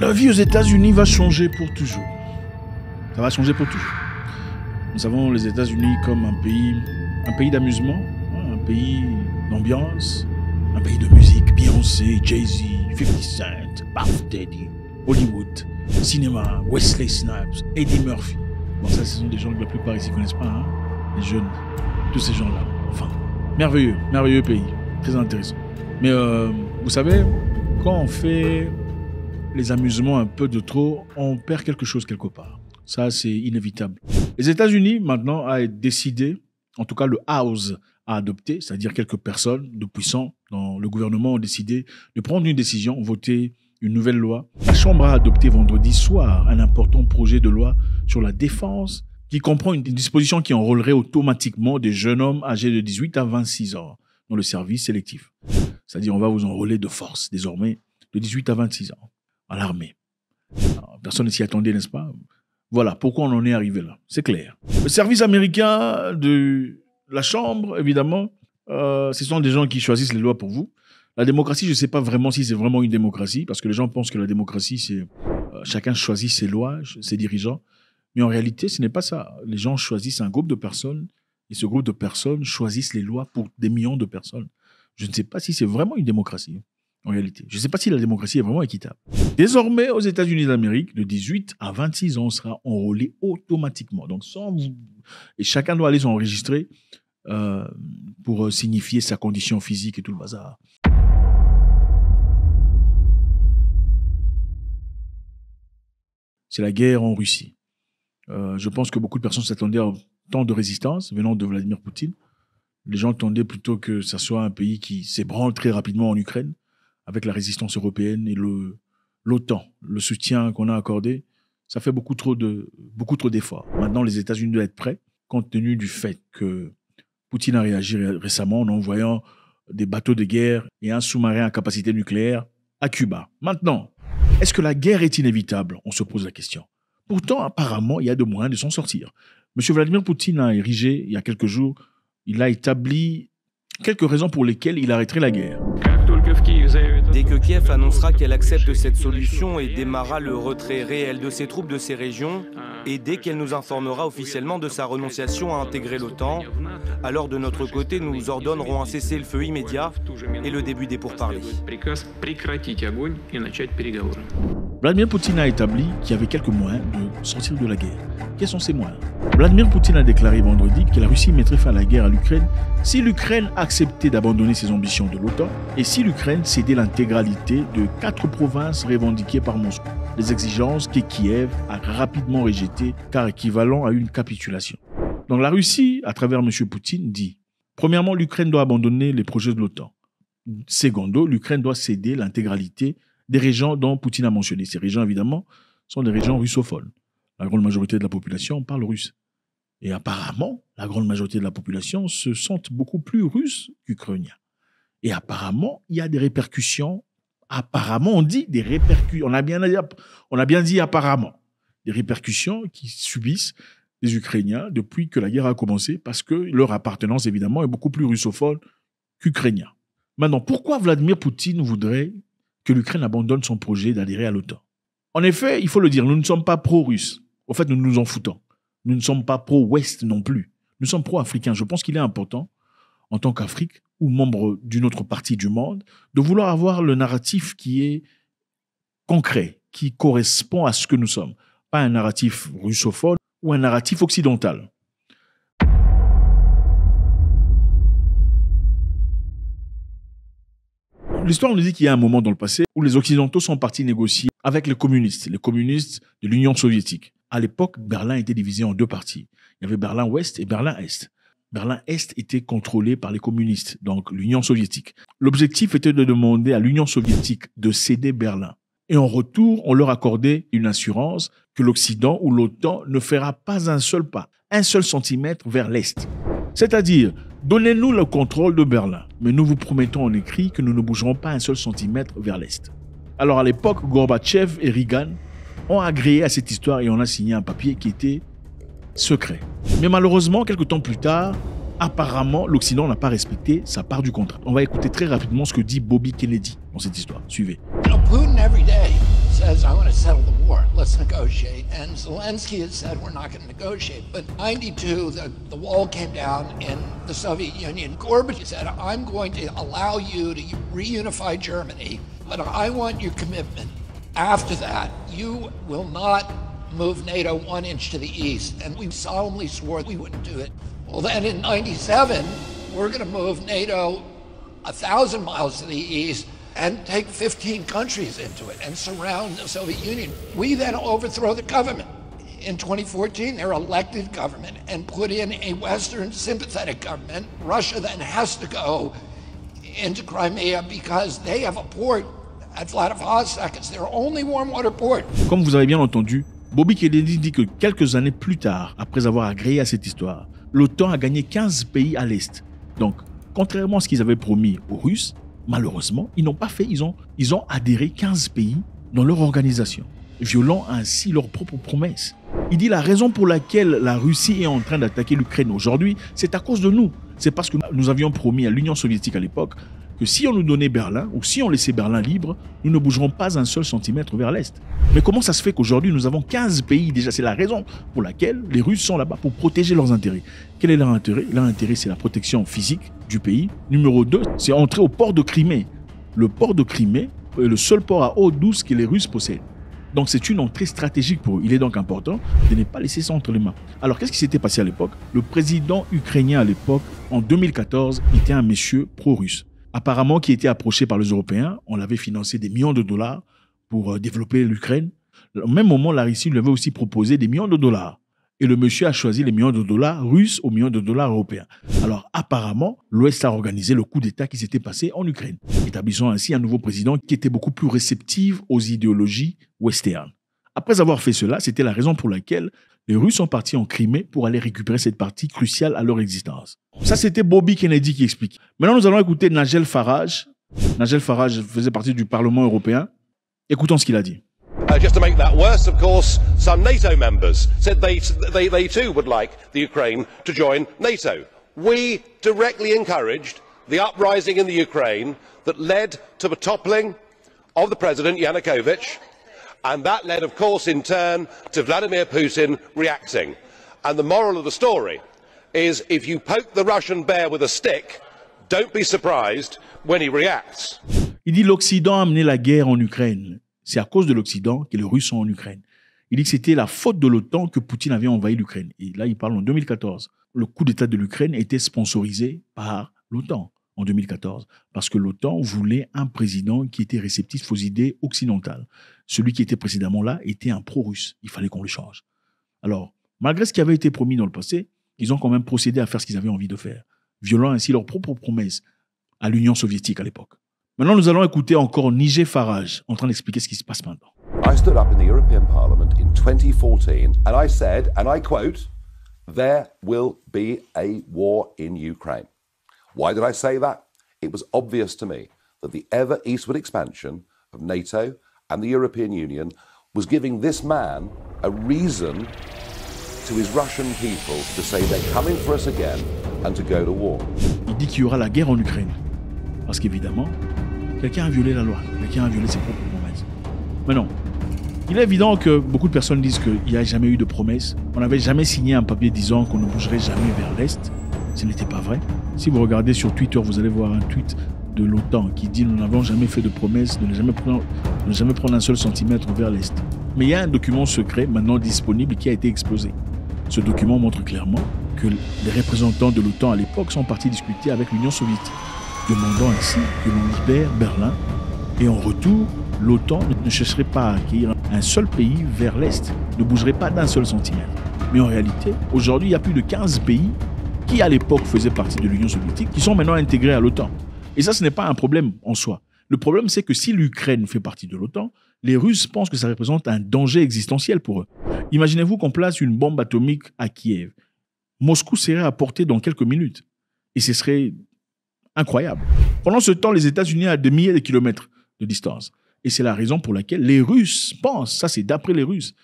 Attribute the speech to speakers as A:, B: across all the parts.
A: La vie aux États-Unis va changer pour toujours. Ça va changer pour toujours. Nous savons les États-Unis comme un pays d'amusement, un pays d'ambiance, un pays de musique. Beyoncé, Jay-Z, 50 Cent, Puff Daddy, Hollywood, cinéma, Wesley Snipes, Eddie Murphy. Bon, ça, ce sont des gens que la plupart ici ne connaissent pas, hein, les jeunes, tous ces gens-là. Enfin, merveilleux pays, très intéressant. Mais vous savez, quand on fait les amusements un peu de trop, on perd quelque chose quelque part. Ça, c'est inévitable. Les États-Unis, maintenant, a décidé, en tout cas le House a adopté, c'est-à-dire quelques personnes de puissants dans le gouvernement ont décidé de prendre une décision, voter une nouvelle loi. La Chambre a adopté vendredi soir un important projet de loi sur la défense qui comprend une disposition qui enrôlerait automatiquement des jeunes hommes âgés de 18 à 26 ans dans le service sélectif. C'est-à-dire on va vous enrôler de force désormais de 18 à 26 ans à l'armée. Alors, personne ne s'y attendait, n'est-ce pas? Voilà pourquoi on en est arrivé là, c'est clair. Le service américain de la Chambre, évidemment, ce sont des gens qui choisissent les lois pour vous. La démocratie, je ne sais pas vraiment si c'est vraiment une démocratie, parce que les gens pensent que la démocratie, c'est chacun choisit ses lois, ses dirigeants. Mais en réalité, ce n'est pas ça. Les gens choisissent un groupe de personnes, et ce groupe de personnes choisissent les lois pour des millions de personnes. Je ne sais pas si c'est vraiment une démocratie, en réalité. Je ne sais pas si la démocratie est vraiment équitable. Désormais, aux États-Unis d'Amérique, de 18 à 26 ans, on sera enrôlé automatiquement. Donc, et chacun doit aller s'enregistrer pour signifier sa condition physique et tout le bazar. C'est la guerre en Russie. Je pense que beaucoup de personnes s'attendaient à un temps de résistance venant de Vladimir Poutine. Les gens attendaient plutôt que ça soit un pays qui s'ébranle très rapidement en Ukraine, avec la résistance européenne et l'OTAN, le soutien qu'on a accordé. Ça fait beaucoup trop d'efforts. Maintenant, les États-Unis doivent être prêts, compte tenu du fait que Poutine a réagi récemment en envoyant des bateaux de guerre et un sous-marin à capacité nucléaire à Cuba. Maintenant, est-ce que la guerre est inévitable? On se pose la question. Pourtant, apparemment, il y a de moyens de s'en sortir. M. Vladimir Poutine a érigé, il y a quelques jours, il a établi quelques raisons pour lesquelles il arrêterait la guerre.
B: Dès que Kiev annoncera qu'elle accepte cette solution et démarrera le retrait réel de ses troupes de ces régions, et dès qu'elle nous informera officiellement de sa renonciation à intégrer l'OTAN, alors de notre côté, nous ordonnerons un cessez-le-feu immédiat et le début des pourparlers.
A: Vladimir Poutine a établi qu'il y avait quelques moyens de sortir de la guerre. Quels sont ces moyens? Vladimir Poutine a déclaré vendredi que la Russie mettrait fin à la guerre à l'Ukraine si l'Ukraine acceptait d'abandonner ses ambitions de l'OTAN et si l'Ukraine cédait l'intégralité de 4 provinces revendiquées par Moscou. Des exigences que Kiev a rapidement rejetées car équivalent à une capitulation. Donc la Russie, à travers M. Poutine, dit premièrement, l'Ukraine doit abandonner les projets de l'OTAN. Secondo, l'Ukraine doit céder l'intégralité des régions dont Poutine a mentionné. Ces régions, évidemment, sont des régions russophones. La grande majorité de la population parle russe. Et apparemment, la grande majorité de la population se sentent beaucoup plus russes qu'ukrainiens. Et apparemment, il y a des répercussions. Apparemment, on dit des répercussions. On a bien dit apparemment. Des répercussions qui subissent les Ukrainiens depuis que la guerre a commencé parce que leur appartenance, évidemment, est beaucoup plus russophone qu'ukrainien. Maintenant, pourquoi Vladimir Poutine voudrait que l'Ukraine abandonne son projet d'adhérer à l'OTAN? En effet, il faut le dire, nous ne sommes pas pro-russes. Au fait, nous nous en foutons. Nous ne sommes pas pro-Ouest non plus. Nous sommes pro-africains. Je pense qu'il est important, en tant qu'Afrique ou membre d'une autre partie du monde, de vouloir avoir le narratif qui est concret, qui correspond à ce que nous sommes. Pas un narratif russophone ou un narratif occidental. L'histoire nous dit qu'il y a un moment dans le passé où les Occidentaux sont partis négocier avec les communistes de l'Union soviétique. À l'époque, Berlin était divisé en deux parties. Il y avait Berlin-Ouest et Berlin-Est. Berlin-Est était contrôlé par les communistes, donc l'Union soviétique. L'objectif était de demander à l'Union soviétique de céder Berlin. Et en retour, on leur accordait une assurance que l'Occident ou l'OTAN ne fera pas un seul pas, un seul centimètre vers l'Est. C'est-à-dire, donnez-nous le contrôle de Berlin, mais nous vous promettons en écrit que nous ne bougerons pas un seul centimètre vers l'Est. Alors à l'époque, Gorbatchev et Reagan ont agréé à cette histoire et on a signé un papier qui était secret. Mais malheureusement, quelques temps plus tard, apparemment, l'Occident n'a pas respecté sa part du contrat. On va écouter très rapidement ce que dit Bobby Kennedy dans cette histoire. Suivez.
C: Putin every day says I want to settle the war. Let's negotiate. And Zelensky has said we're not going to negotiate. But in 92, the wall came down in the Soviet Union. Gorbachev said, I'm going to allow you to reunify Germany, but I want your commitment. After that, you will not move NATO 1 inch to the east. And we solemnly swore we wouldn't do it. Well, then in 97, we're going to move NATO 1,000 miles to the east and take 15 countries into it and surround the Soviet Union. We then overthrow the government. In 2014, they're elected government and put in a Western sympathetic government. Russia then has to go into Crimea because they have a port at Vladivostok. It's their only warm water port.
A: Comme vous avez bien entendu, Bobby Kennedy dit que quelques années plus tard, après avoir agréé à cette histoire, l'OTAN a gagné 15 pays à l'Est. Donc, contrairement à ce qu'ils avaient promis aux Russes, malheureusement, ils n'ont pas fait, ils ont adhéré 15 pays dans leur organisation, violant ainsi leurs propres promesses. Il dit la raison pour laquelle la Russie est en train d'attaquer l'Ukraine aujourd'hui, c'est à cause de nous. C'est parce que nous avions promis à l'Union soviétique à l'époque que si on nous donnait Berlin, ou si on laissait Berlin libre, nous ne bougerons pas un seul centimètre vers l'Est. Mais comment ça se fait qu'aujourd'hui nous avons 15 pays déjà? C'est la raison pour laquelle les Russes sont là-bas, pour protéger leurs intérêts. Quel est leur intérêt? Leur intérêt, c'est la protection physique du pays. Numéro 2, c'est entrer au port de Crimée. Le port de Crimée est le seul port à eau douce que les Russes possèdent. Donc c'est une entrée stratégique pour eux. Il est donc important de ne pas laisser ça entre les mains. Alors qu'est-ce qui s'était passé à l'époque? Le président ukrainien à l'époque, en 2014, était un monsieur pro-russe. Apparemment qui était approché par les Européens. On l'avait financé des millions de dollars pour développer l'Ukraine. Au même moment, la Russie lui avait aussi proposé des millions de dollars. Et le monsieur a choisi les millions de dollars russes aux millions de dollars européens. Alors apparemment, l'Ouest a organisé le coup d'État qui s'était passé en Ukraine, établissant ainsi un nouveau président qui était beaucoup plus réceptif aux idéologies westernes. Après avoir fait cela, c'était la raison pour laquelle les Russes sont partis en Crimée pour aller récupérer cette partie cruciale à leur existence. Ça, c'était Bobby Kennedy qui explique. Maintenant, nous allons écouter Nigel Farage. Nigel Farage faisait partie du Parlement européen. Écoutons ce qu'il a dit.
D: Just to make that worse, of course, some NATO members said they too would like the Ukraine to join NATO. We directly encouraged the uprising in the Ukraine that led to the toppling of the President Yanukovych, and that led, of course, in turn to Vladimir Putin reacting. And the moral of the story is if you poke the Russian bear with a stick, don't be surprised when he reacts.
A: Il dit l'Occident a amené la guerre en Ukraine. C'est à cause de l'Occident que les Russes sont en Ukraine. Il dit que c'était la faute de l'OTAN que Poutine avait envahi l'Ukraine. Et là, il parle en 2014. Le coup d'État de l'Ukraine était sponsorisé par l'OTAN en 2014. Parce que l'OTAN voulait un président qui était réceptif aux idées occidentales. Celui qui était précédemment là était un pro-russe. Il fallait qu'on le change. Alors, malgré ce qui avait été promis dans le passé, ils ont quand même procédé à faire ce qu'ils avaient envie de faire, violant ainsi leurs propres promesses à l'Union soviétique à l'époque. Maintenant, nous allons écouter encore Nigel Farage en train d'expliquer ce qui se passe maintenant.
E: I stood up in the European Parliament in 2014 and I said, and I quote, there will be a war in Ukraine. Why did I say that? It was obvious to me that the ever eastward expansion of NATO and the European Union was giving this man a reason to his Russian people to say they're coming for us again and to go to war.
A: Il dit qu'il y aura la guerre en Ukraine. Parce qu'évidemment, quelqu'un a violé la loi, quelqu'un a violé ses propres promesses. Mais non, il est évident que beaucoup de personnes disent qu'il n'y a jamais eu de promesse. On n'avait jamais signé un papier disant qu'on ne bougerait jamais vers l'Est. Ce n'était pas vrai. Si vous regardez sur Twitter, vous allez voir un tweet de l'OTAN qui dit « Nous n'avons jamais fait de promesse de ne jamais prendre un seul centimètre vers l'Est ». Mais il y a un document secret maintenant disponible qui a été explosé. Ce document montre clairement que les représentants de l'OTAN à l'époque sont partis discuter avec l'Union soviétique, demandant ainsi que l'on libère Berlin. Et en retour, l'OTAN ne chercherait pas à accueillir un seul pays vers l'Est, ne bougerait pas d'un seul centimètre. Mais en réalité, aujourd'hui, il y a plus de 15 pays qui, à l'époque, faisaient partie de l'Union soviétique, qui sont maintenant intégrés à l'OTAN. Et ça, ce n'est pas un problème en soi. Le problème, c'est que si l'Ukraine fait partie de l'OTAN, les Russes pensent que ça représente un danger existentiel pour eux. Imaginez-vous qu'on place une bombe atomique à Kiev. Moscou serait à portée dans quelques minutes. Et ce serait incroyable. Pendant ce temps, les États-Unis sont à des milliers de kilomètres de distance. Et c'est la raison pour laquelle les Russes pensent, ça c'est d'après les Russes,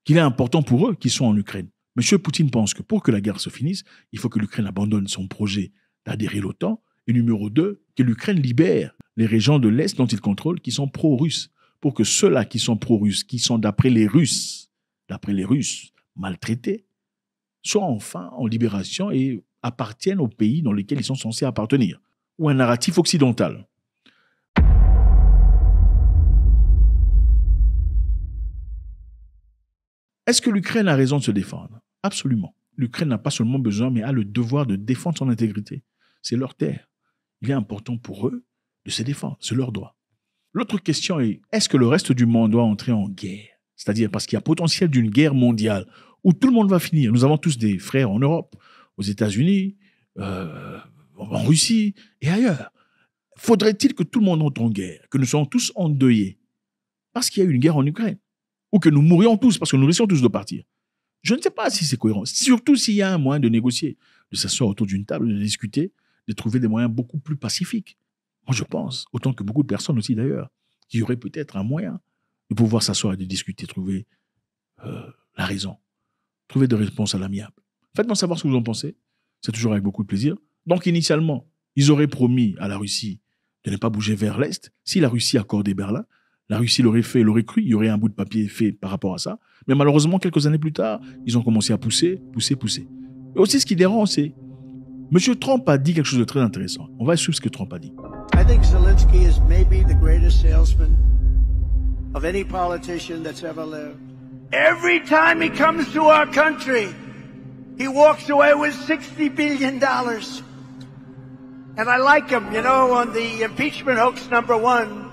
A: qu'il est important pour eux qu'ils soient en Ukraine. M. Poutine pense que pour que la guerre se finisse, il faut que l'Ukraine abandonne son projet d'adhérer à l'OTAN. Et numéro 2, que l'Ukraine libère les régions de l'Est dont il contrôle qui sont pro-russes. pour que ceux-là qui sont pro-russes, qui sont d'après les Russes, maltraités, soient enfin en libération et appartiennent au pays dans lequel ils sont censés appartenir, ou un narratif occidental. Est-ce que l'Ukraine a raison de se défendre? Absolument. L'Ukraine n'a pas seulement besoin, mais a le devoir de défendre son intégrité. C'est leur terre. Il est important pour eux de se défendre. C'est leur droit. L'autre question est, est-ce que le reste du monde doit entrer en guerre? C'est-à-dire parce qu'il y a potentiel d'une guerre mondiale où tout le monde va finir. Nous avons tous des frères en Europe, aux États-Unis, en Russie et ailleurs. Faudrait-il que tout le monde entre en guerre, que nous soyons tous endeuillés parce qu'il y a eu une guerre en Ukraine? Ou que nous mourions tous parce que nous risquons tous de partir. Je ne sais pas si c'est cohérent. Surtout s'il y a un moyen de négocier, de s'asseoir autour d'une table, de discuter, de trouver des moyens beaucoup plus pacifiques. Moi, je pense, autant que beaucoup de personnes aussi d'ailleurs, qu'il y aurait peut-être un moyen de pouvoir s'asseoir et de discuter, trouver la raison, trouver des réponses à l'amiable. Faites-moi savoir ce que vous en pensez. C'est toujours avec beaucoup de plaisir. Donc, initialement, ils auraient promis à la Russie de ne pas bouger vers l'Est. Si la Russie accordait Berlin, la Russie l'aurait fait, l'aurait cru, il y aurait un bout de papier fait par rapport à ça. Mais malheureusement, quelques années plus tard, ils ont commencé à pousser. Et aussi, ce qui dérange, c'est M. Trump a dit quelque chose de très intéressant. On va suivre ce que Trump a dit.
F: I think Zelensky is maybe the greatest salesman of any politician that's ever lived. Every time he comes to our country, he walks away with $60 billion. And I like him, you know, on the impeachment hoax #1.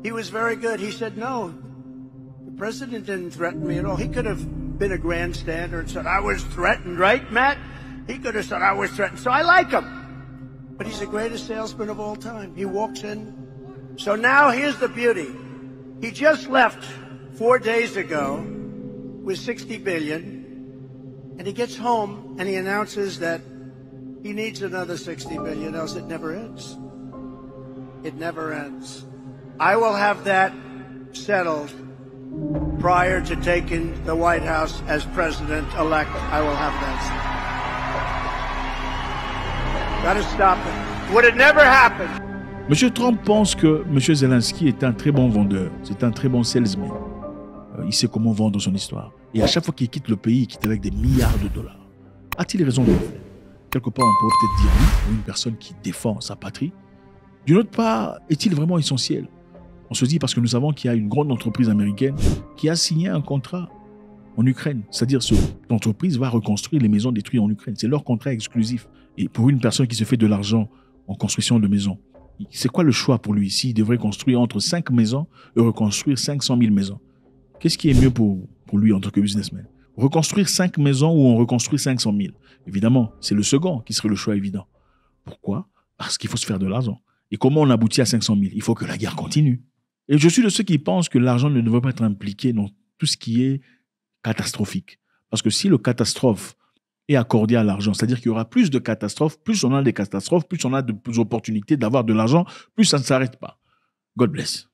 F: He was very good. He said, no, the president didn't threaten me at all. He could have been a grandstander and said, I was threatened, right, Matt? He could have said, I was threatened. So I like him. But he's the greatest salesman of all time. He walks in. So now here's the beauty. He just left 4 days ago with $60 billion. And he gets home and he announces that he needs another $60 billion, else it never ends. It never ends. I will have that settled prior to taking the White House as president-elect. I will have that settled. Gotta stop it. Would it never happen?
A: M. Trump pense que M. Zelensky est un très bon vendeur. C'est un très bon salesman. Il sait comment vendre son histoire. Et à chaque fois qu'il quitte le pays, il quitte avec des milliards de dollars. A-t-il raison de le faire? Quelque part, on pourrait peut-être dire oui pour une personne qui défend sa patrie. D'une autre part, est-il vraiment essentiel? On se dit parce que nous savons qu'il y a une grande entreprise américaine qui a signé un contrat en Ukraine. C'est-à-dire cette entreprise va reconstruire les maisons détruites en Ukraine. C'est leur contrat exclusif. Et pour une personne qui se fait de l'argent en construction de maisons, c'est quoi le choix pour lui? S'il devrait construire entre 5 maisons et reconstruire 500 000 maisons, qu'est-ce qui est mieux pour lui en tant que businessman? Reconstruire 5 maisons ou en reconstruire 500 000? Évidemment, c'est le second qui serait le choix évident. Pourquoi? Parce qu'il faut se faire de l'argent. Et comment on aboutit à 500 000? Il faut que la guerre continue. Et je suis de ceux qui pensent que l'argent ne devrait pas être impliqué dans tout ce qui est catastrophique. Parce que si le catastrophe est accordé à l'argent, c'est-à-dire qu'il y aura plus de catastrophes, plus on a des catastrophes, plus on a des opportunités d'avoir de l'argent, plus ça ne s'arrête pas. God bless.